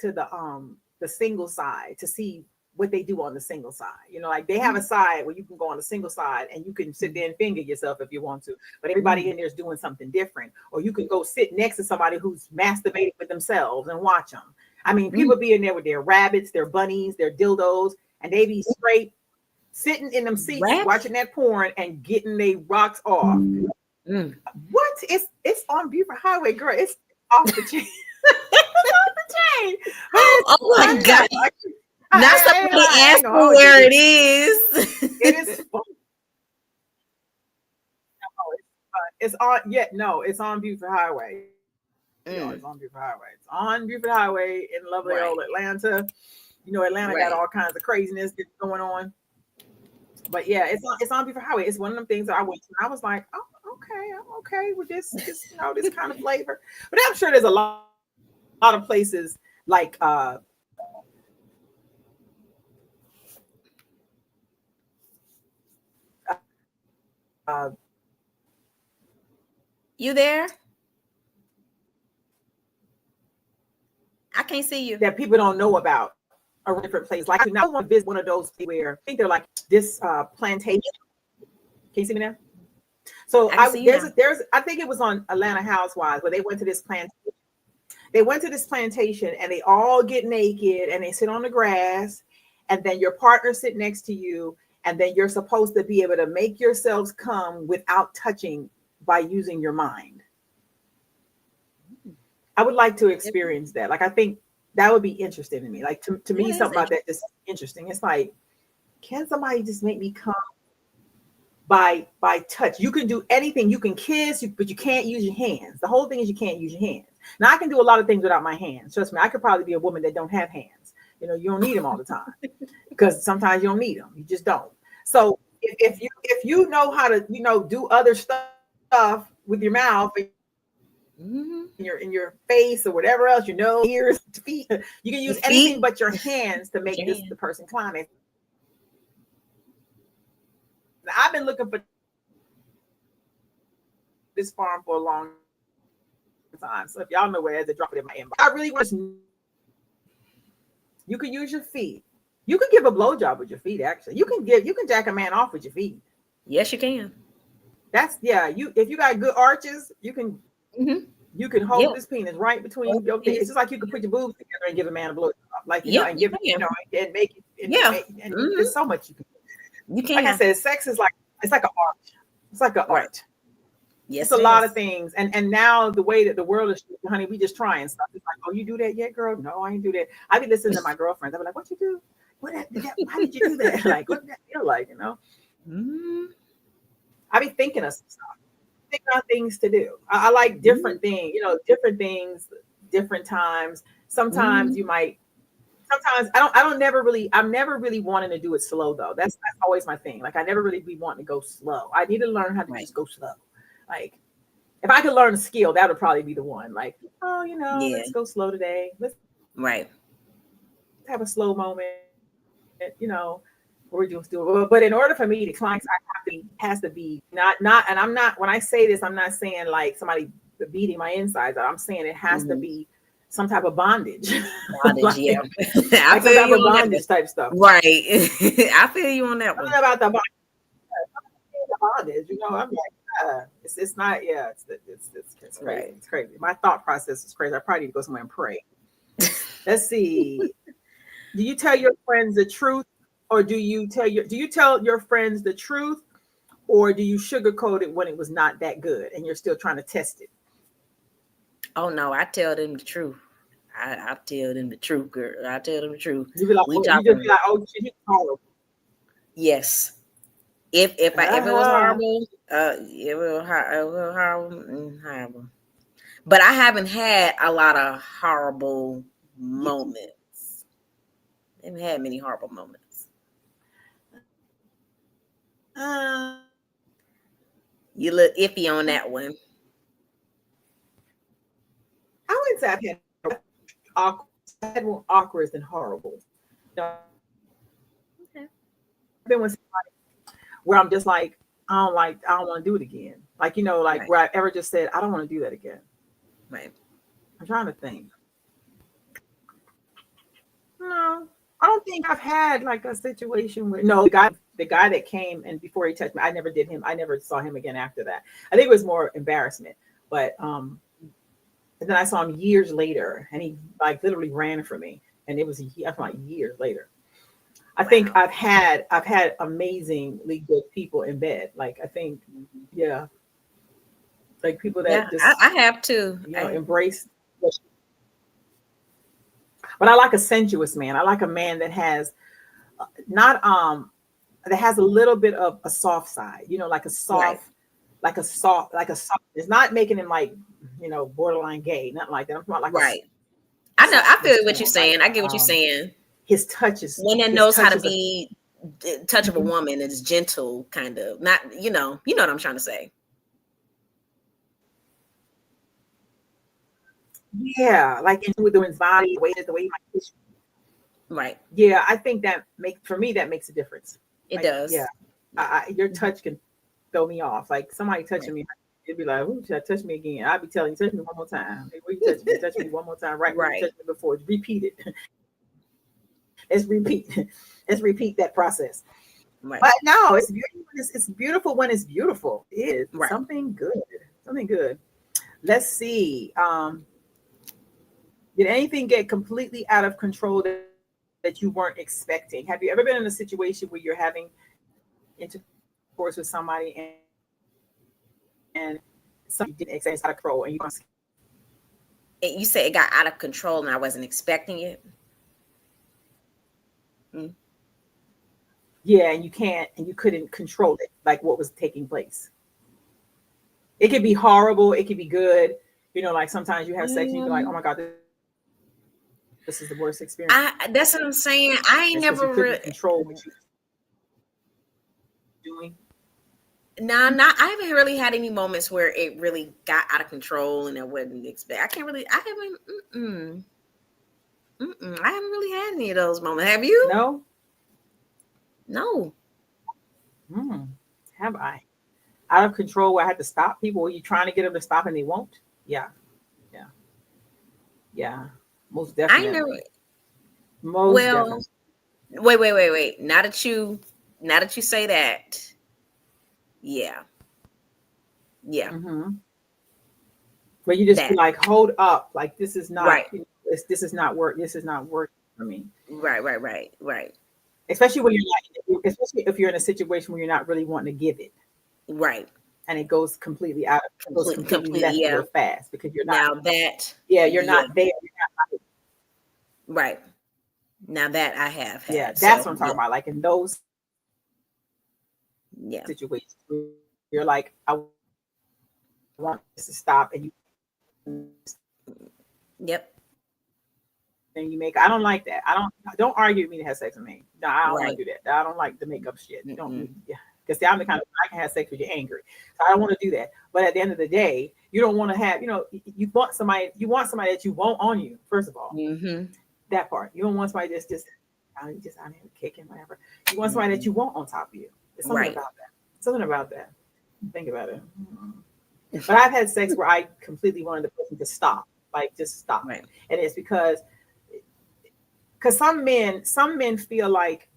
single side to see what they do on the single side. You know, like they have a side where you can go on the single side and you can sit there and finger yourself if you want to. But everybody in there is doing something different. Or you can go sit next to somebody who's masturbating with themselves and watch them. I mean, people be in there with their rabbits, their bunnies, their dildos, and they be straight sitting in them seats watching that porn and getting their rocks off. What? It's on Buford Highway, girl. It's off the chain. It's off the chain. Oh my God. Not somebody asked me where it is. It is fun. It's on. Yeah, no, it's on Buford Highway. No, it's on Buford Highway. It's on Buford Highway in lovely old Atlanta. You know, Atlanta got all kinds of craziness going on. But yeah, it's on Buford Highway. It's one of them things that I went to. And I was like, oh, okay, I'm okay with this you know, this kind of flavor. But I'm sure there's a lot of places like you there? I can't see you. That people don't know about a different place. Like I want to visit one of those where I think they're like this plantation. Can you see me now? So I think it was on Atlanta Housewives where they went to this plantation. They went to this plantation and they all get naked and they sit on the grass, and then your partner sit next to you, and then you're supposed to be able to make yourselves come without touching by using your mind. I would like to experience that. Like, I think that would be interesting to me. Like to me, something about that is interesting. It's like, can somebody just make me come by touch? You can do anything. You can kiss, but you can't use your hands. The whole thing is you can't use your hands. Now I can do a lot of things without my hands. Trust me, I could probably be a woman that don't have hands. You know, you don't need them all the time because sometimes you don't need them. You just don't. So if you know how to, you know, do other stuff with your mouth, in your face or whatever else, you know, ears, feet, you can use anything but your hands to make the person climb it. I've been looking for this farm for a long time. So if y'all know where it is, drop it in my inbox. I really want to. You can use your feet. You can give a blowjob with your feet. Actually, you can jack a man off with your feet. Yes, you can. That's if you got good arches, you can. You can hold this penis right between your feet. It's just like you can put your boobs together and give a man a blowjob, like you know, and give you know, and make it. And there's so much you can do. You can. Like I said, sex is like it's like an art. It's like an art. Yes, it's a lot of things. And now the way that the world is, honey, we just trying stuff. It's like, oh, you do that yet, girl? No, I ain't do that. I be listening to my girlfriends. I be like, what you do? How did you do that? Like, what did that feel like? You know. I be thinking of some stuff. Think about things to do. I like different things, you know, different things, different times. Sometimes sometimes I'm never really wanting to do it slow though. That's always my thing. Like I never really be wanting to go slow. I need to learn how to just go slow. Like if I could learn a skill, that would probably be the one. Like, oh, you know, let's go slow today. Let's have a slow moment, you know. We're just doing, but in order for me to climb, has to be not, and I'm not, when I say this, I'm not saying like somebody beating my insides out. I'm saying it has to be some type of bondage. Like, I feel you on bondage type stuff. Right. I feel you on that one. About the bondage, you know, I'm like, it's not, it's crazy. Right. It's crazy. My thought process is crazy. I probably need to go somewhere and pray. Let's see. Do you tell your friends the truth? Or do you tell your friends the truth, or do you sugarcoat it when it was not that good and you're still trying to test it? Oh no, I tell them the truth. I tell them the truth, girl. I tell them the truth. You be like, oh, shit, he's horrible. Yes. If it was horrible, it was horrible. But I haven't had a lot of horrible moments. I haven't had many horrible moments. You look iffy on that one. I wouldn't say I've had awkward. I had more awkward than horrible. No, Okay. I've been with somebody where I'm just like, I don't want to do it again. Like, you know, like Right. where I ever just said, I don't want to do that again. Right. I'm trying to think. No, I don't think I've had like a situation where no, the guy that came and before he touched me, I never did him. I never saw him again after that. I think it was more embarrassment. But and then I saw him years later and he like literally ran for me. And it was like years later. I think Wow. I've had amazingly good people in bed. Like I think, yeah. Like people that Yeah, just I have too. embrace. But I like a sensuous man. I like a man that has not that has a little bit of a soft side, you know, like a Right. soft, it's not making him like, you know, borderline gay, nothing like that. I'm talking about like Right. a I know. I softness feel to what you're him. Like saying. I get what you're saying. his touches, One that his knows how to touches are be touch of a woman is gentle, kind of. Not, you know what I'm trying to say. yeah, like with his body, the way he might kiss you. Right. Yeah, I think that makes a difference. It Like, does. yeah, your touch can throw me off. Like somebody touching me, it'd be like, "Who should touch me again?" I'd be telling you, "Touch me one more time." Hey, where you touch me? Touch me one more time. Right where you Right. touched me before. Repeat it. Let's repeat. Let's repeat that process. Right. But no, it's beautiful. It's beautiful when it's beautiful. It is Right. something good. Something good. Let's see. Did anything get completely out of control that you weren't expecting? Have you ever been in a situation where you're having intercourse with somebody and something didn't expect it's out of control and You said it got out of control and I wasn't expecting it. Mm. yeah, and you couldn't control it, like what was taking place? It could be horrible, it could be good. You know, like sometimes you have sex and you be like, oh my God, this is the worst experience. That's what I'm saying. I ain't Because never you couldn't control what you were doing. I haven't really had any moments where it really got out of control and I wouldn't expect. I haven't really had any of those moments. Have you? No? No. Have I? Out of control where I had to stop people? Were you trying to get them to stop and they won't? Yeah. Most I definitely. never. Most Well, definitely. wait. Now that you say that, yeah. But you just That. be like, hold up, like this is not Right. this is not work. This is not working for me. Right. Especially when especially if you're in a situation where you're not really wanting to give it, Right. and it goes completely Completely, left yeah. real fast because you're not. Now that. You're not there. Right. Now that I have had. Yeah, that's what I'm talking about. Like in those situations, where you're like, I want this to stop, and you. Yep. And you make. I don't like that. Don't argue with me to have sex with me. No, I don't want Right. to do that. I don't like the makeup shit. Don't. Yeah. Because I'm the kind of I can have sex with you angry. So I don't want to do that. But at the end of the day, you don't want to have, you want somebody that you want on you, first of all. That part. You don't want somebody that's just out here kicking, whatever. You want somebody that you want on top of you. There's something about that. Something about that. Think about it. But I've had sex where I completely wanted the person to stop. Like just stop. Right. And it's because some men feel like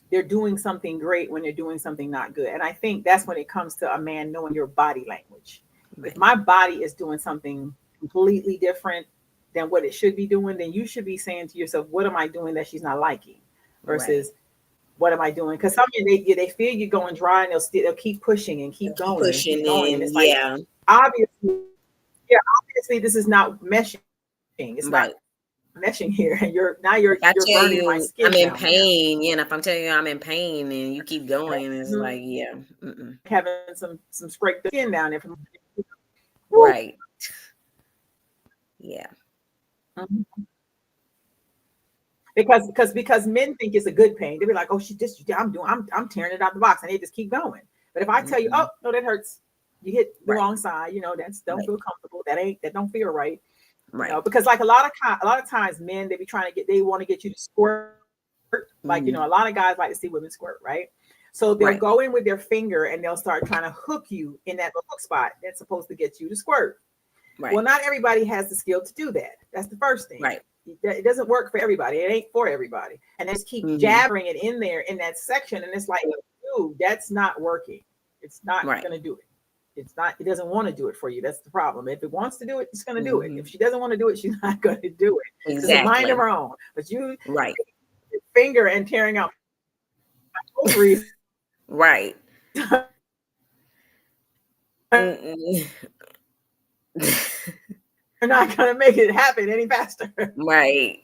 they're doing something great when they're doing something not good. And I think that's when it comes to a man knowing your body language. Right. If my body is doing something completely different than what it should be doing, then you should be saying to yourself, what am I doing that she's not liking? Versus what am I doing? Because some men, they feel you going dry and they'll keep pushing and keep going. Pushing and keep going. in, And it's like, obviously this is not meshing. It's not meshing here, and you're I tell burning my you, skin I'm in down here. pain. You know, if I'm telling you I'm in pain and you keep going, it's like, yeah. Having some scraped skin down there. Right. Yeah. Because men think it's a good pain. They be like, oh, I'm tearing it out the box, and they just keep going. But if I tell you, oh no, that hurts, you hit the wrong side, that's don't feel comfortable. That don't feel right. Right. Because like a lot of times men, they want to get you to squirt. Like, a lot of guys like to see women squirt, right? So they'll go in with their finger and they'll start trying to hook you in that hook spot that's supposed to get you to squirt. Right. Well, not everybody has the skill to do that. That's the first thing. Right. It doesn't work for everybody. It ain't for everybody. And they just keep jabbering it in there in that section. And it's like, dude, that's not working. It's not going to do it. It's not, it doesn't want to do it for you. That's the problem. If it wants to do it, it's going to do it. If she doesn't want to do it, she's not going to do it. Exactly. It's a mind of her own. But you your finger and tearing out ovaries. Right. We're not going to make it happen any faster. Right.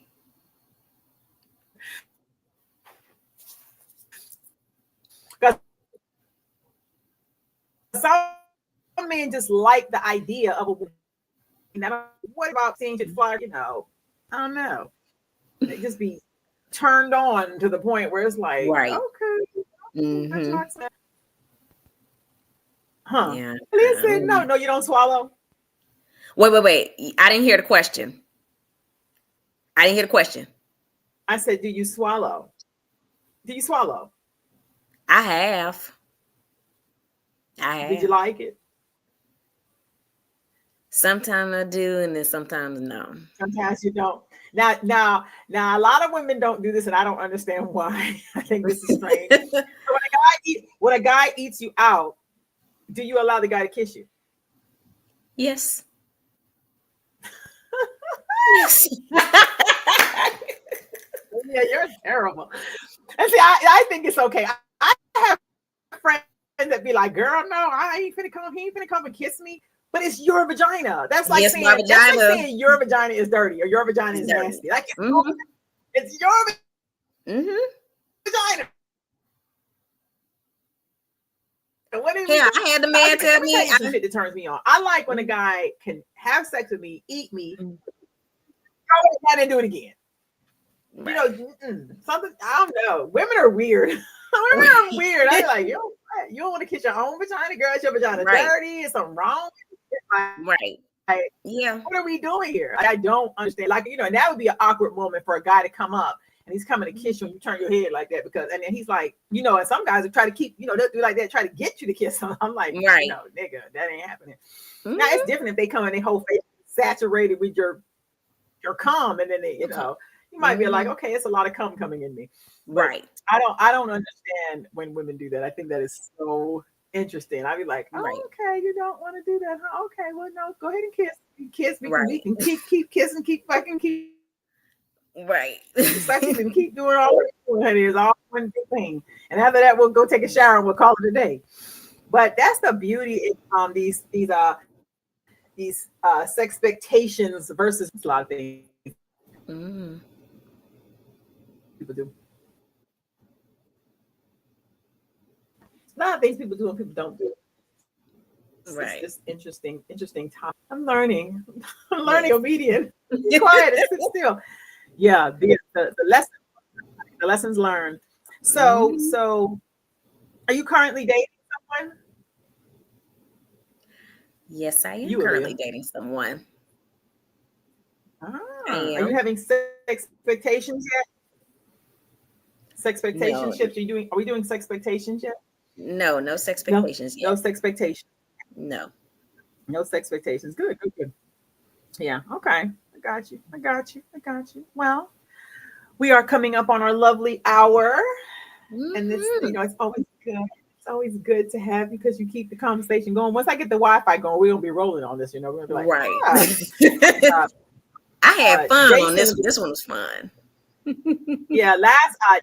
Some men just like the idea of a woman. What about seeing it fly? I don't know. They just be turned on to the point where it's like, okay. Huh. Yeah. Listen, no, you don't swallow. Wait. I didn't hear the question. I said, do you swallow? Do you swallow? I have. Did you like it? Sometimes I do, and then sometimes no. Sometimes you don't. Now, a lot of women don't do this, and I don't understand why. I think this is strange. So when a guy eats you out, do you allow the guy to kiss you? Yes. Yes. Yeah, you're terrible. And see, I think it's okay. I have friends that be like, girl, no, I ain't finna come. He ain't finna come and kiss me. But it's your vagina. That's like saying your vagina is dirty or your vagina is nasty. Like it's your vagina. I had the man tell me some shit that turns me on. I like when a guy can have sex with me, eat me, go ahead and do it again. Right. Something I don't know. Women are weird. Women are weird. I'm like, you don't want to kiss your own vagina, girl. It's your vagina dirty. Is something wrong? Right. Like, yeah. What are we doing here? I don't understand. Like, and that would be an awkward moment for a guy to come up and he's coming to kiss you and you turn your head like that and then he's like, and some guys will try to keep, they'll do like that, try to get you to kiss them. I'm like, no, nigga, that ain't happening. Now it's different if they come and their whole face saturated with your cum, and then they, you might be like, okay, it's a lot of cum coming in me. Right. I don't understand when women do that. I think that is so interesting. I'd be like, okay, you don't want to do that, huh? Okay, well, no, go ahead and kiss me. We can keep kissing, keep fucking, keep sucking and keep doing all that is all one big thing. And after that, we'll go take a shower and we'll call it a day. But that's the beauty of these sexpectations versus a lot of things people do. A lot of things people do and people don't do. It's just interesting topic. I'm learning obedient. Be quiet and sit still. Yeah, the lessons learned. So are you currently dating someone? Yes, I am currently dating someone. Are you having sexpectations yet? Sexpectationships? No. Are we doing sexpectations yet? No sexpectations yet. No sexpectations. No sexpectations. Good. Yeah. Okay. I got you. Well, we are coming up on our lovely hour, and this, it's always good. It's always good to have you because you keep the conversation going. Once I get the Wi-Fi going, we're gonna be rolling on this. We're gonna be like, right. I had fun on this one. This one was fun. Yeah.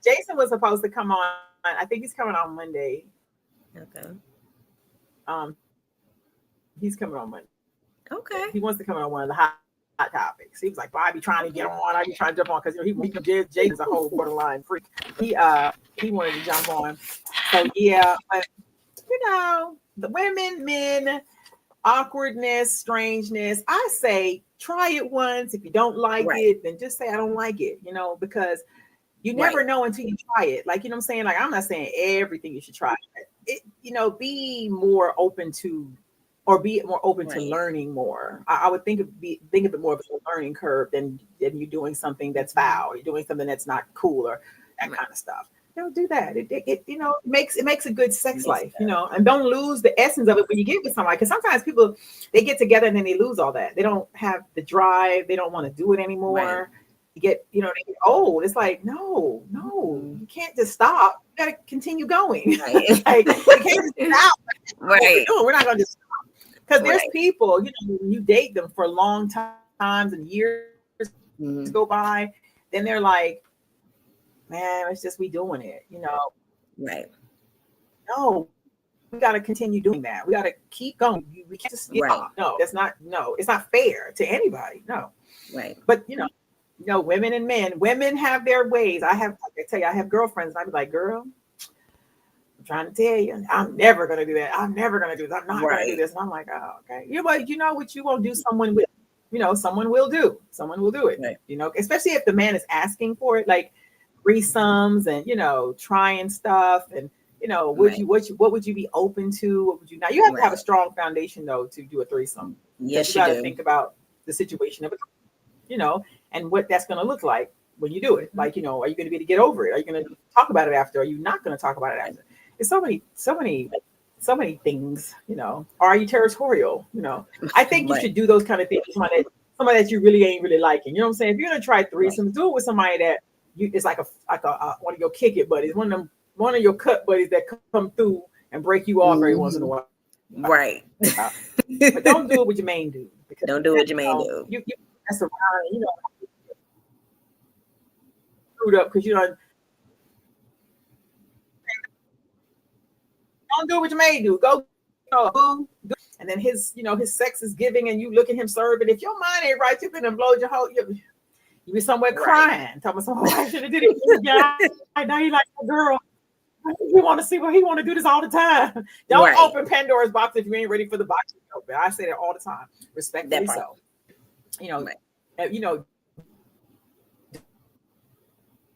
Jason was supposed to come on. I think he's coming on Monday. Okay. He's coming on Monday. Okay. He wants to come on one of the topics. He was like, well, I be trying to get on, I be trying to jump on because Jay is a whole borderline freak. He wanted to jump on. So yeah, but the women, men, awkwardness, strangeness. I say try it once. If you don't like it, then just say I don't like it, because you never know until you try it. Like, what I'm saying? Like, I'm not saying everything you should try. Be more open to, or be more open to learning more. I would think of it more of a learning curve than you doing something that's foul, you're doing something that's not cool, or that kind of stuff. Don't do that. It makes a good sex life, and don't lose the essence of it when you get with somebody. Because sometimes people, they get together and then they lose all that. They don't have the drive. They don't want to do it anymore. Right. You get, they get old. It's like, no, you can't just stop. You got to continue going. Right. Like, you can't just stop. Right. We're not going to just stop. Because there's people, you date them for long times and years go by, then they're like, man, it's just we doing it, Right. No, we got to continue doing that. We got to keep going. We can't just stop. No, it's not fair to anybody. No. Right. But, women and men, women have their ways. I have girlfriends, and I be like, girl, I'm trying to tell you, I'm never going to do that. I'm never going to do this. I'm not going to do this. And I'm like, oh, okay. What you won't do, someone will. Someone will do. Someone will do it. Right. Especially if the man is asking for it, like threesomes and trying stuff, and what would you be open to? What would you not? You have to have a strong foundation though to do a threesome. Yes, you got to think about the situation of it, and what that's going to look like when you do it. Like, are you going to be able to get over it? Are you going to talk about it after? Are you not going to talk about it after? There's so many things, Are you territorial? I think you should do those kind of things. Somebody that you really ain't really liking. You know what I'm saying? If you're gonna try threesomes, do it with somebody that it's like a one of your kick it buddies, one of your cut buddies that come through and break you off every once in a while. Right. But don't do it with your main dude. Don't do it with your main dude. You mess around, screwed up because you don't do it with your main dude. Go, and then his sex is giving, and you look at him serving. If your mind ain't right, you can blow your whole. You be somewhere crying, talking about, I should have did it. Yeah, I know he likes the girl. He want to see what he want to do this all the time. Don't open Pandora's box if you ain't ready for the box to be open. I say that all the time, respectfully so.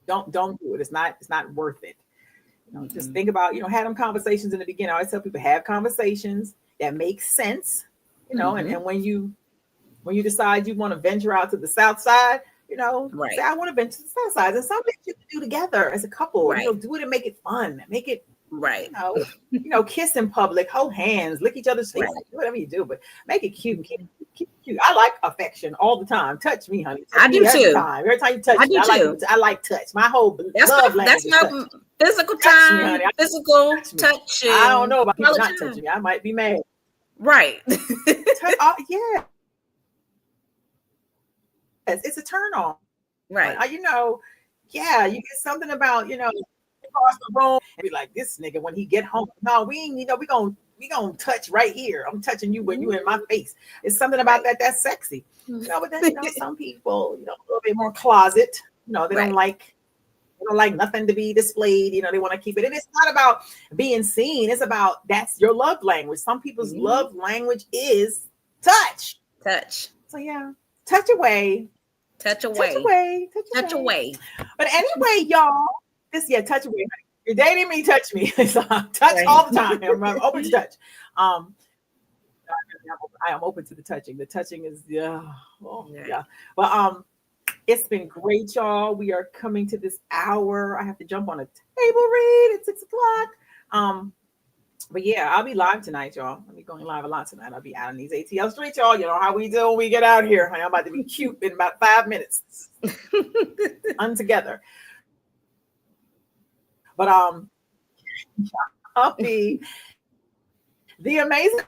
Don't do it. It's not worth it. Just think about, have them conversations in the beginning. I always tell people, have conversations that make sense, and when you decide you want to venture out to the South Side, say, I want to venture to the South Side. There's something you can do together as a couple. Do it and make it fun. Make it kiss in public, hold hands, lick each other's face, whatever you do, but make it cute. Keep it cute. I like affection all the time. Touch me, honey. Touch me every time. Every time you touch me, I like touch. My whole love language is touch. Physical time, physical touching. I don't know about people not touching me. I might be mad. Right. Yeah. It's a turn on. Right. You get something about, across the room and be like, this nigga, when he get home, no, we ain't, we gonna touch right here. I'm touching you when you in my face. It's something about that's sexy. But then, some people, a little bit more closet, they don't like nothing to be displayed. They want to keep it. And it's not about being seen. It's about, that's your love language. Some people's love language is touch. So yeah, touch away. Touch away. But anyway, y'all, touch away. You're dating me, touch me. So touch all the time. I'm open to touch. I am open to the touching. The touching is yeah. Well, it's been great, y'all. We are coming to this hour. I have to jump on a table read at 6:00. But yeah, I'll be live tonight, y'all. I'll be going live a lot tonight. I'll be out on these ATL streets, y'all. You know how we do when we get out here. I'm about to be cute in about 5 minutes. Untogether. But I'll be the amazing,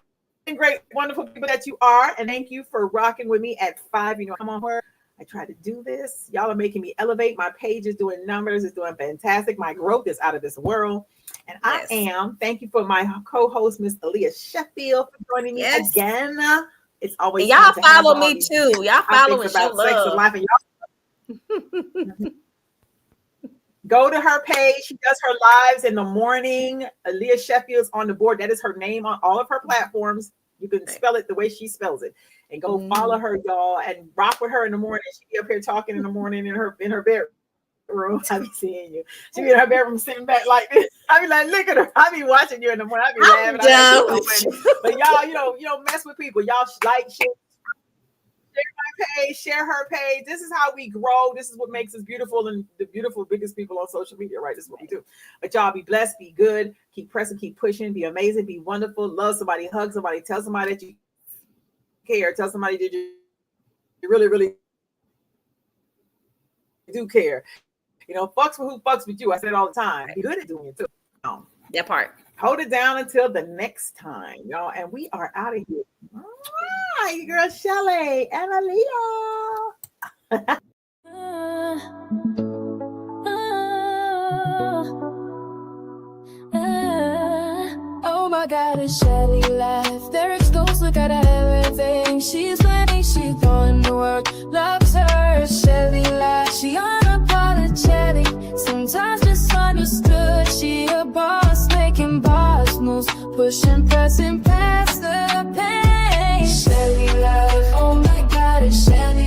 great, wonderful people that you are. And thank you for rocking with me at 5. Come on, her. I try to do this. Y'all are making me elevate. My page is doing numbers. It's doing fantastic. My growth is out of this world. And yes. Thank you for my co-host, Miss Aaliyah Sheffield, for joining me again. It's always And y'all fun to have follow all me these too. Y'all topics follow and show about sex and love. life, and y'all go to her page. She does her lives in the morning. Aaliyah Sheffield's on the board. That is her name on all of her platforms. You can spell it the way she spells it, and go follow her, y'all, and rock with her in the morning. She be up here talking in the morning in her bedroom. I be seeing you. She be in her bedroom sitting back like this. I be like, look at her. I be watching you in the morning. I be laughing. I be so funny. But y'all, you don't mess with people. Y'all like, share my page, share her page. This is how we grow. This is what makes us beautiful and the beautiful biggest people on social media, right? This is what we do. But y'all be blessed, be good, keep pressing, keep pushing, be amazing, be wonderful, love somebody, hug somebody, tell somebody that you care, tell somebody that you really, really do care. Fucks with who fucks with you. I say it all the time. Be good at doing it too. That part. Hold it down until the next time, y'all. And we are out of here. Hi, your girl Shelly and Aaliyah. Oh my God, it's Shelly life. Their excuse, look at everything. She's planning, she's going to work. Loves her, Shelly life. She unapologetic, sometimes misunderstood. She a boss, making boss moves, pushing, pressing past the pain. Shelly life, oh my God, it's Shelly.